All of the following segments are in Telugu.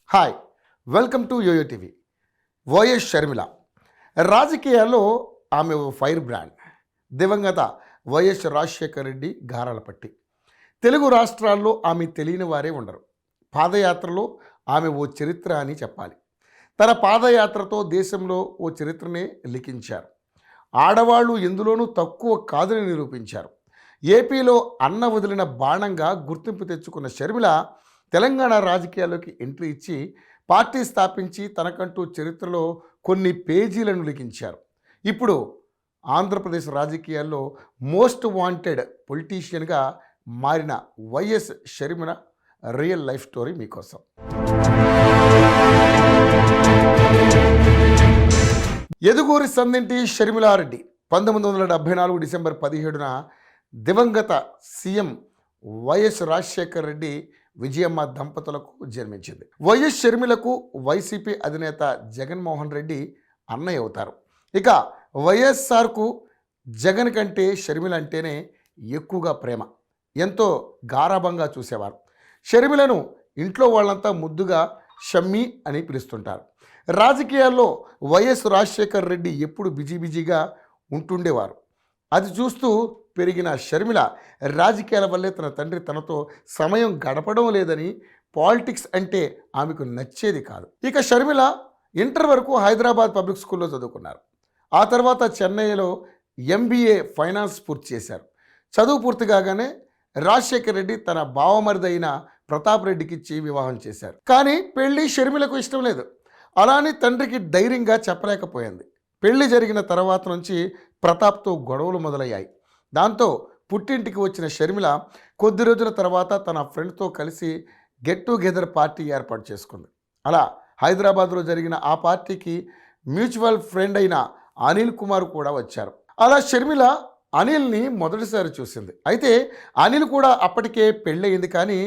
Hi, welcome to YoYo TV. YS Sharmila రాజకీయాల్లో ఆమె ఓ ఫైర్ బ్రాండ్. దివంగత వైఎస్ రాజశేఖర రెడ్డి గారాలపట్టి. తెలుగు రాష్ట్రాల్లో ఆమె తెలియని వారే ఉండరు. పాదయాత్రలో ఆమె ఓ చరిత్ర అని చెప్పాలి. తన పాదయాత్రతో దేశంలో ఓ చరిత్రనే లిఖించారు. ఆడవాళ్ళు ఎందులోనూ తక్కువ కాదని నిరూపించారు. ఏపీలో అన్న వదిలిన బాణంగా గుర్తింపు తెచ్చుకున్న షర్మిల తెలంగాణ రాజకీయాల్లోకి ఎంట్రీ ఇచ్చి పార్టీ స్థాపించి తనకంటూ చరిత్రలో కొన్ని పేజీలను లిఖించారు. ఇప్పుడు ఆంధ్రప్రదేశ్ రాజకీయాల్లో మోస్ట్ వాంటెడ్ పొలిటీషియన్గా మారిన YS Sharmila real life story మీకోసం. ఎదుగూరి సందింటి షర్మిలారెడ్డి 1974 డిసెంబర్ 17న దివంగత సీఎం వైఎస్ రాజశేఖర రెడ్డి విజయమ్మ దంపతులకు జన్మించింది. వైఎస్ షర్మిలకు వైసీపీ అధినేత జగన్మోహన్ రెడ్డి అన్నయ్య అవుతారు. ఇక వైఎస్ఆర్కు జగన్ కంటే షర్మిల అంటేనే ఎక్కువగా ప్రేమ, ఎంతో గారాభంగా చూసేవారు. షర్మిలను ఇంట్లో వాళ్ళంతా ముద్దుగా షమ్మీ అని పిలుస్తుంటారు. రాజకీయాల్లో వైఎస్ రాజశేఖర రెడ్డి ఎప్పుడు బిజీగా ఉంటుండేవారు. అది చూస్తూ పెరిగిన షర్మిల రాజకీయాల వల్లే తన తండ్రి తనతో సమయం గడపడం లేదని, పాలిటిక్స్ అంటే ఆమెకు నచ్చేది కాదు. ఇక షర్మిల ఇంటర్ వరకు హైదరాబాద్ పబ్లిక్ స్కూల్లో చదువుకున్నారు. ఆ తర్వాత చెన్నైలో ఎంబీఏ ఫైనాన్స్ పూర్తి చేశారు. చదువు పూర్తి కాగానే రాజశేఖర రెడ్డి తన బావమరిదైన ప్రతాప్ రెడ్డికి ఇచ్చి వివాహం చేశారు. కానీ పెళ్లి షర్మిలకు ఇష్టం లేదు. అలానే తండ్రికి ధైర్యంగా చెప్పలేకపోయింది. పెళ్లి జరిగిన తర్వాత నుంచి ప్రతాప్తో గొడవలు మొదలయ్యాయి. దాంతో పుట్టింటికి వచ్చిన షర్మిల కొద్ది రోజుల తర్వాత తన ఫ్రెండ్తో కలిసి గెట్ టుగెదర్ పార్టీ ఏర్పాటు చేసుకుంది. అలా హైదరాబాద్లో జరిగిన ఆ పార్టీకి మ్యూచువల్ ఫ్రెండ్ అయిన అనిల్ కుమార్ కూడా వచ్చారు. అలా షర్మిల అనిల్ని మొదటిసారి చూసింది. అయితే అనిల్ కూడా అప్పటికే పెళ్ళయింది, కానీ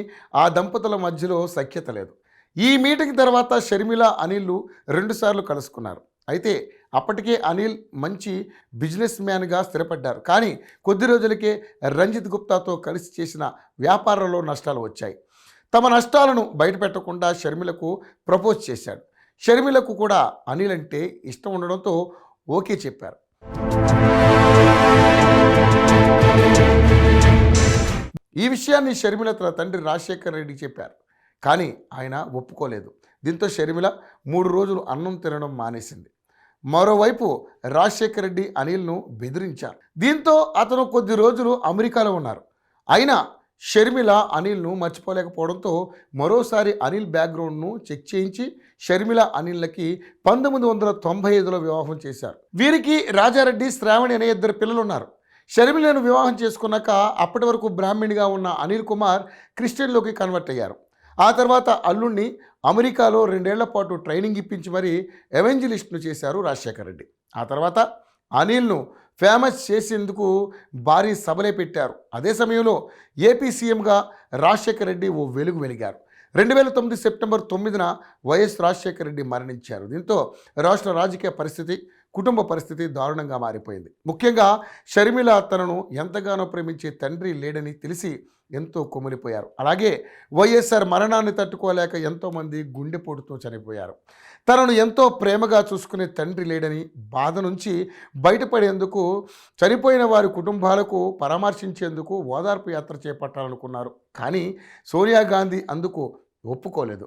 ఆ దంపతుల మధ్యలో సఖ్యత లేదు. ఈ మీటింగ్ తర్వాత షర్మిల అనిల్ 2 సార్లు కలుసుకున్నారు. అయితే అప్పటికే అనిల్ మంచి బిజినెస్ మ్యాన్గా స్థిరపడ్డారు. కానీ కొద్ది రోజులకే రంజిత్ గుప్తాతో కలిసి చేసిన వ్యాపారంలో నష్టాలు వచ్చాయి. తమ నష్టాలను బయటపెట్టకుండా షర్మిలకు ప్రపోజ్ చేశాడు. షర్మిలకు కూడా అనిల్ అంటే ఇష్టం ఉండడంతో ఓకే చెప్పారు. ఈ విషయాన్ని షర్మిల తన తండ్రి రాజశేఖర రెడ్డికి చెప్పారు. కానీ ఆయన ఒప్పుకోలేదు. దీంతో షర్మిల 3 రోజులు అన్నం తినడం మానేసింది. మరోవైపు రాజశేఖర రెడ్డి అనిల్ను బెదిరించారు. దీంతో అతను కొద్ది రోజులు అమెరికాలో ఉన్నారు. అయినా షర్మిల అనిల్ను మర్చిపోలేకపోవడంతో మరోసారి అనిల్ బ్యాక్గ్రౌండ్ను చెక్ చేయించి షర్మిల అనిల్లకి 1995లో వివాహం చేశారు. వీరికి రాజారెడ్డి, శ్రావణి అనే 2 పిల్లలు ఉన్నారు. షర్మిలను వివాహం చేసుకున్నాక అప్పటి వరకు బ్రాహ్మణిగా ఉన్న అనిల్ కుమార్ క్రిస్టియన్లోకి కన్వర్ట్ అయ్యారు. ఆ తర్వాత అల్లుణ్ణి అమెరికాలో 2 ఏళ్ల పాటు ట్రైనింగ్ ఇప్పించి మరీ ఎవెంజలిస్ట్ను చేశారు రాజశేఖర రెడ్డి. ఆ తర్వాత అనిల్ను ఫేమస్ చేసేందుకు భారీ సభలే పెట్టారు. అదే సమయంలో ఏపీ సీఎంగా రాజశేఖర రెడ్డి ఓ వెలుగు వెలిగారు. 2009 సెప్టెంబర్ 9న వైఎస్ రాజశేఖర రెడ్డి మరణించారు. దీంతో రాష్ట్ర రాజకీయ పరిస్థితి, కుటుంబ పరిస్థితి దారుణంగా మారిపోయింది. ముఖ్యంగా షర్మిల తనను ఎంతగానో ప్రేమించే తండ్రి లేడని తెలిసి ఎంతో కుమిలిపోయారు. అలాగే వైఎస్ఆర్ మరణాన్ని తట్టుకోలేక ఎంతోమంది గుండెపోటుతో చనిపోయారు. తనను ఎంతో ప్రేమగా చూసుకునే తండ్రి లేడని బాధ నుంచి బయటపడేందుకు చనిపోయిన వారి కుటుంబాలకు పరామర్శించేందుకు ఓదార్పు యాత్ర చేపట్టాలనుకున్నారు. కానీ సోనియా గాంధీ అందుకు ఒప్పుకోలేదు.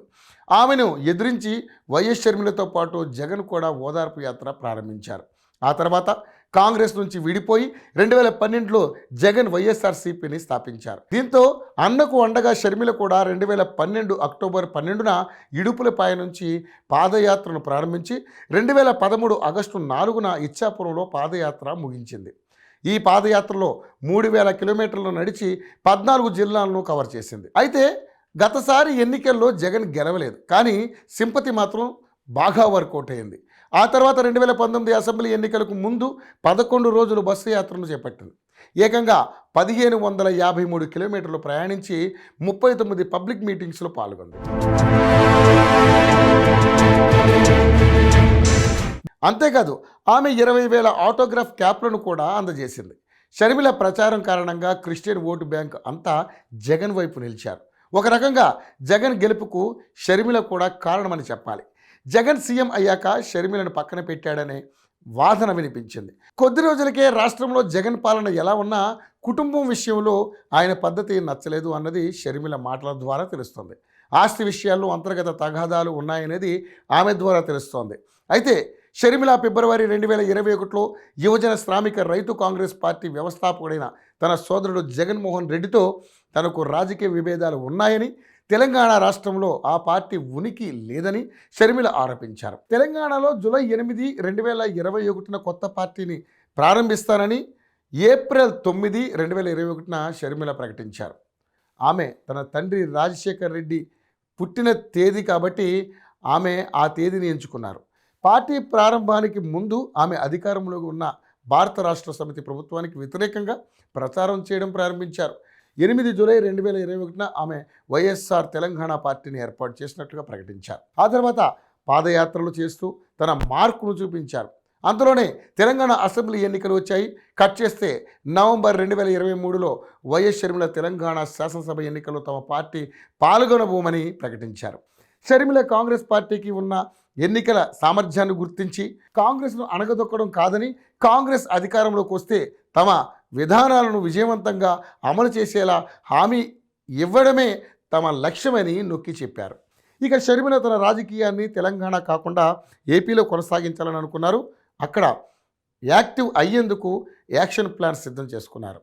ఆమెను ఎదిరించి వైఎస్ షర్మిలతో పాటు జగన్ కూడా ఓదార్పు యాత్ర ప్రారంభించారు. ఆ తర్వాత కాంగ్రెస్ నుంచి విడిపోయి 2012లో జగన్ వైఎస్ఆర్సీపీని స్థాపించారు. దీంతో అన్నకు అండగా షర్మిల కూడా 2012 అక్టోబర్ 12న ఇడుపులపాయ నుంచి పాదయాత్రను ప్రారంభించి 2013 ఆగస్టు 4న ఇచ్చాపురంలో పాదయాత్ర ముగించింది. ఈ పాదయాత్రలో 3000 కిలోమీటర్లు నడిచి 14 జిల్లాలను కవర్ చేసింది. అయితే గతసారి ఎన్నికల్లో జగన్ గెలవలేదు, కానీ సింపతి మాత్రం బాగా వర్కౌట్ అయింది. ఆ తర్వాత 2019 అసెంబ్లీ ఎన్నికలకు ముందు 11 రోజులు బస్సు యాత్రను చేపట్టింది. ఏకంగా 1553 కిలోమీటర్లు ప్రయాణించి 39 పబ్లిక్ మీటింగ్స్లో పాల్గొంది. అంతేకాదు ఆమె 20,000 ఆటోగ్రాఫ్ క్యాప్లను కూడా అందజేసింది. షర్మిల ప్రచారం కారణంగా క్రిస్టియన్ ఓటు బ్యాంక్ అంతా జగన్ వైపు నిలిచారు. ఒక రకంగా జగన్ గెలుపుకు షర్మిల కూడా కారణమని చెప్పాలి. జగన్ సీఎం అయ్యాక షర్మిలను పక్కన పెట్టాడనే వాదన వినిపించింది. కొద్ది రోజులకే రాష్ట్రంలో జగన్ పాలన ఎలా ఉన్నా కుటుంబం విషయంలో ఆయన పద్ధతి నచ్చలేదు అన్నది షర్మిల మాటల ద్వారా తెలుస్తోంది. ఆస్తి విషయాల్లో అంతర్గత తగాదాలు ఉన్నాయనేది ఆమె ద్వారా తెలుస్తోంది. అయితే షర్మిల ఫిబ్రవరి 2021లో యువజన శ్రామిక రైతు కాంగ్రెస్ పార్టీ వ్యవస్థాపకుడైన తన సోదరుడు జగన్మోహన్ రెడ్డితో తనకు రాజకీయ విభేదాలు ఉన్నాయని, తెలంగాణ రాష్ట్రంలో ఆ పార్టీ ఉనికి లేదని షర్మిల ఆరోపించారు. తెలంగాణలో జూలై 8, 2021 కొత్త పార్టీని ప్రారంభిస్తానని ఏప్రిల్ 9, 2021 షర్మిల ప్రకటించారు. ఆమె తన తండ్రి రాజశేఖర్ రెడ్డి పుట్టిన తేదీ కాబట్టి ఆమె ఆ తేదీని ఎంచుకున్నారు. పార్టీ ప్రారంభానికి ముందు ఆమె అధికారంలో ఉన్న భారత రాష్ట్ర సమితి ప్రభుత్వానికి వ్యతిరేకంగా ప్రచారం చేయడం ప్రారంభించారు. 8 జూలై 2021 ఆమె వైఎస్ఆర్ తెలంగాణ పార్టీని ఏర్పాటు చేసినట్లుగా ప్రకటించారు. ఆ తర్వాత పాదయాత్రలు చేస్తూ తన మార్కును చూపించారు. అంతలోనే తెలంగాణ అసెంబ్లీ ఎన్నికలు వచ్చాయి. కట్ చేస్తే నవంబర్ 2023లో వైఎస్ షర్మిల తెలంగాణ శాసనసభ ఎన్నికల్లో తమ పార్టీ పాల్గొనబోమని ప్రకటించారు. షర్మిల కాంగ్రెస్ పార్టీకి ఉన్న ఎన్నికల సామర్థ్యాన్ని గుర్తించి కాంగ్రెస్ను అణగదొక్కడం కాదని, కాంగ్రెస్ అధికారంలోకి వస్తే తమ విధానాలను విజయవంతంగా అమలు చేసేలా హామీ ఇవ్వడమే తమ లక్ష్యమని నొక్కి చెప్పారు. ఇక షర్మిల తన రాజకీయాన్ని తెలంగాణ కాకుండా ఏపీలో కొనసాగించాలని అనుకున్నారు. అక్కడ యాక్టివ్ అయ్యేందుకు యాక్షన్ ప్లాన్ సిద్ధం చేసుకున్నారు.